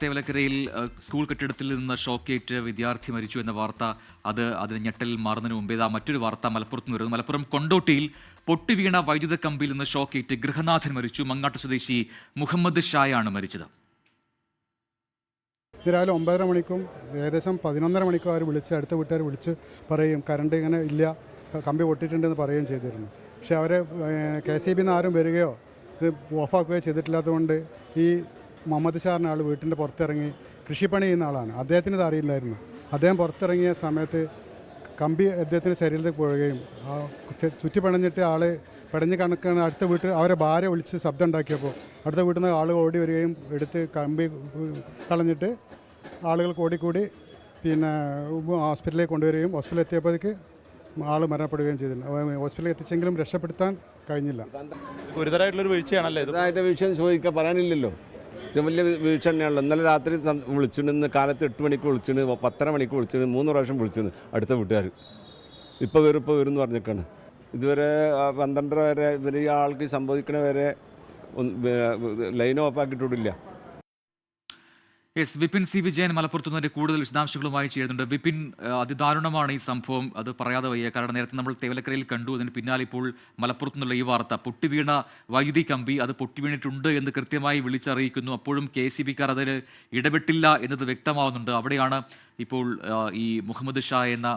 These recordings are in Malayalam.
തേവലക്കരയിൽ സ്കൂൾ കെട്ടിടത്തിൽ നിന്ന് ഷോക്കേറ്റ് വിദ്യാർത്ഥി മരിച്ചു എന്ന വാർത്ത അതിന് ഞെട്ടലിൽ മാറുന്നതിന് മുമ്പേ മറ്റൊരു വാർത്ത മലപ്പുറത്ത് നിന്ന് വരുന്നു. മലപ്പുറം കൊണ്ടോട്ടിയിൽ പൊട്ടിവീണ വൈദ്യുത കമ്പിയിൽ നിന്ന് ഷോക്കേറ്റ് ഗൃഹനാഥൻ മരിച്ചു. മങ്ങാട്ട് സ്വദേശി മുഹമ്മദ് ഷായാണ് മരിച്ചത്. രാവിലെ 9:30 മണിക്കും ഏകദേശം 11:30 മണിക്കും അവർ വിളിച്ച് അടുത്ത വീട്ടുകാർ വിളിച്ച് പറയും കറണ്ട് ഇങ്ങനെ ഇല്ല, കമ്പി പൊട്ടിയിട്ടുണ്ടെന്ന് പറയുകയും ചെയ്തിരുന്നു. പക്ഷേ അവരെ KCB ആരും വരികയോ ഇത് ഓഫാക്കുകയോ ചെയ്തിട്ടില്ലാത്തതുകൊണ്ട് ഈ മുഹമ്മദ് ഷാ എന്ന ആൾ വീട്ടിൻ്റെ പുറത്തിറങ്ങി കൃഷിപ്പണി ചെയ്യുന്ന ആളാണ്. അദ്ദേഹത്തിന് ഇത് അറിയില്ലായിരുന്നു. അദ്ദേഹം പുറത്തിറങ്ങിയ സമയത്ത് കമ്പി അദ്ദേഹത്തിൻ്റെ ശരീരത്തിൽ വീഴുകയും ചുറ്റിപ്പണഞ്ഞിട്ട് ആൾ പടഞ്ഞ് കണക്കാണ് അടുത്ത വീട്ടിൽ അവരെ ഭാര്യ വിളിച്ച് ശബ്ദം ഉണ്ടാക്കിയപ്പോൾ അടുത്ത വീട്ടിൽ നിന്ന് ആൾ ഓടി വരികയും എടുത്ത് കമ്പി കളഞ്ഞിട്ട് ആളുകൾ കൂടി പിന്നെ ഹോസ്പിറ്റലിലേക്ക് കൊണ്ടുവരികയും ഹോസ്പിറ്റലിൽ എത്തിയപ്പോഴേക്ക് ആൾ മരണപ്പെടുകയും ചെയ്തിട്ടുണ്ട്. ഹോസ്പിറ്റലിൽ എത്തിച്ചെങ്കിലും രക്ഷപ്പെടുത്താൻ കഴിഞ്ഞില്ല. ഗുരുതരമായിട്ടുള്ളൊരു വീഴ്ചയാണല്ലോ. ഇതായിട്ട് വീഴ്ച ചോദിക്കാൻ പറയാനില്ലല്ലോ. ഏറ്റവും വലിയ വീഴ്ച തന്നെയാണല്ലോ. ഇന്നലെ രാത്രി വിളിച്ചിട്ടുണ്ട്, ഇന്ന് കാലത്ത് 8 മണിക്ക് വിളിച്ചിട്ടുണ്ട്, 10:30 മണിക്ക് വിളിച്ചിട്ടുണ്ട്, 3 പ്രാവശ്യം വിളിച്ചിട്ടുണ്ട് അടുത്ത വീട്ടുകാർ. ഇപ്പോൾ വരും എന്ന് പറഞ്ഞേക്കാണ്. ഇതുവരെ 12:30 വരെ ഇവർ ഈ ആൾക്ക് സംഭവിക്കണ വരെ ലൈൻ ഓഫാക്കിയിട്ടില്ല. വിപിൻ സി വിജയൻ മലപ്പുറത്തു നിന്ന് കൂടുതൽ വിശദാംശങ്ങളുമായി ചെയ്യുന്നുണ്ട്. വിപിൻ, അതിദാരുണമാണ് ഈ സംഭവം, അത് പറയാതെ വയ്യ. കാരണം നേരത്തെ നമ്മൾ തേവലക്കരയിൽ കണ്ടു, അതിന് പിന്നാലെ ഇപ്പോൾ മലപ്പുറത്തു നിന്നുള്ള ഈ വാർത്ത, പൊട്ടിവീണ വൈദ്യുതി കമ്പി അത് പൊട്ടിവീണിട്ടുണ്ട് എന്ന് കൃത്യമായി വിളിച്ചറിയിക്കുന്നു. അപ്പോഴും KCB-ക്കാർ അതിൽ ഇടപെട്ടില്ല എന്നത് വ്യക്തമാവുന്നുണ്ട്. അവിടെയാണ് ഇപ്പോൾ ഈ മുഹമ്മദ് ഷാ എന്ന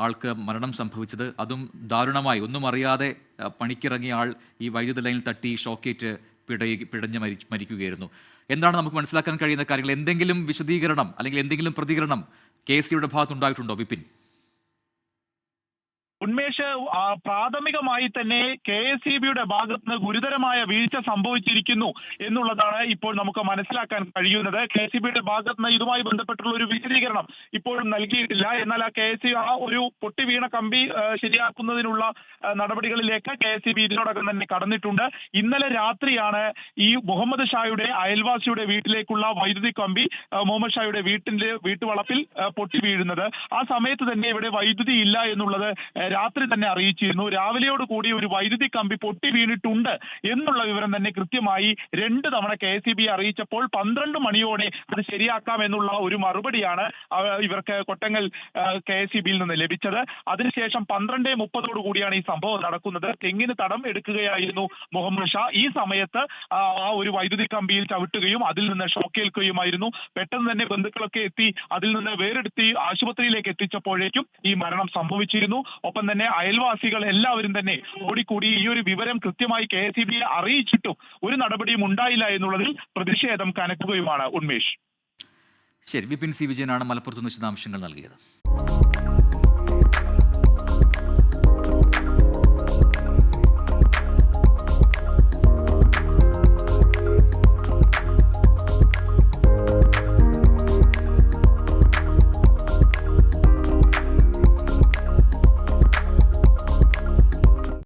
ആൾക്ക് മരണം സംഭവിച്ചത്. അതും ദാരുണമായി, ഒന്നും അറിയാതെ പണിക്കിറങ്ങിയ ആൾ ഈ വൈദ്യുത ലൈനിൽ തട്ടി ഷോക്കേറ്റ് പിടഞ്ഞ് മരിക്കുകയായിരുന്നു. എന്താണ് നമുക്ക് മനസ്സിലാക്കാൻ കഴിയുന്ന കാര്യങ്ങൾ? എന്തെങ്കിലും വിശദീകരണം അല്ലെങ്കിൽ എന്തെങ്കിലും പ്രതികരണം KCB-യുടെ ഭാഗത്തുണ്ടായിട്ടുണ്ടോ വിപിൻ? ഉന്മേഷ്, പ്രാഥമികമായി തന്നെ KSEB-യുടെ ഭാഗത്ത് നിന്ന് ഗുരുതരമായ വീഴ്ച സംഭവിച്ചിരിക്കുന്നു എന്നുള്ളതാണ് ഇപ്പോൾ നമുക്ക് മനസ്സിലാക്കാൻ കഴിയുന്നത്. KSEB-യുടെ ഭാഗത്ത് നിന്ന് ഇതുമായി ബന്ധപ്പെട്ടുള്ള ഒരു വിശദീകരണം ഇപ്പോഴും നൽകിയിട്ടില്ല. എന്നാൽ ഒരു പൊട്ടി വീണ കമ്പി ശരിയാക്കുന്നതിനുള്ള നടപടികളിലേക്ക് KSEB ഇതിനോടകം തന്നെ കടന്നിട്ടുണ്ട്. ഇന്നലെ രാത്രിയാണ് ഈ മുഹമ്മദ് ഷായുടെ അയൽവാസിയുടെ വീട്ടിലേക്കുള്ള വൈദ്യുതി കമ്പി മുഹമ്മദ് ഷായുടെ വീട്ടുവളപ്പിൽ പൊട്ടി വീഴുന്നത്. ആ സമയത്ത് തന്നെ ഇവിടെ വൈദ്യുതി ഇല്ല എന്നുള്ളത് രാത്രി തന്നെ അറിയിച്ചിരുന്നു. രാവിലെയോട് കൂടി ഒരു വൈദ്യുതി കമ്പി പൊട്ടി വീണിട്ടുണ്ട് എന്നുള്ള വിവരം തന്നെ കൃത്യമായി 2 തവണ KSEB അറിയിച്ചപ്പോൾ 12 മണിയോടെ അത് ശരിയാക്കാം എന്നുള്ള ഒരു മറുപടിയാണ് ഇവർക്ക് കൊട്ടങ്ങൽ KSEB-യിൽ നിന്ന് ലഭിച്ചത്. അതിനുശേഷം 12:30 കൂടിയാണ് ഈ സംഭവം നടക്കുന്നത്. തെങ്ങിന് തടം എടുക്കുകയായിരുന്നു മുഹമ്മദ് ഷാ. ഈ സമയത്ത് ആ ഒരു വൈദ്യുതി കമ്പിയിൽ ചവിട്ടുകയും അതിൽ നിന്ന് ഷോക്കേൽക്കുകയുമായിരുന്നു. പെട്ടെന്ന് തന്നെ ബന്ധുക്കളൊക്കെ എത്തി അതിൽ നിന്ന് വേറെടുത്തി ആശുപത്രിയിലേക്ക് എത്തിച്ചപ്പോഴേക്കും ഈ മരണം സംഭവിച്ചിരുന്നു. ഒപ്പം തന്നെ അയൽവാസികൾ എല്ലാവരും തന്നെ ഓടിക്കൂടി ഈ ഒരു വിവരം കൃത്യമായി KSEB-യെ അറിയിച്ചിട്ടും ഒരു നടപടിയും ഉണ്ടായില്ല എന്നുള്ളതിൽ പ്രതിഷേധം കനക്കുകയുമാണ്. ഉന്മേഷ്. ശരി, വിപിൻ സി വിജയനാണ് മലപ്പുറത്തുനിന്ന് വിശദാംശങ്ങൾ നൽകിയത്.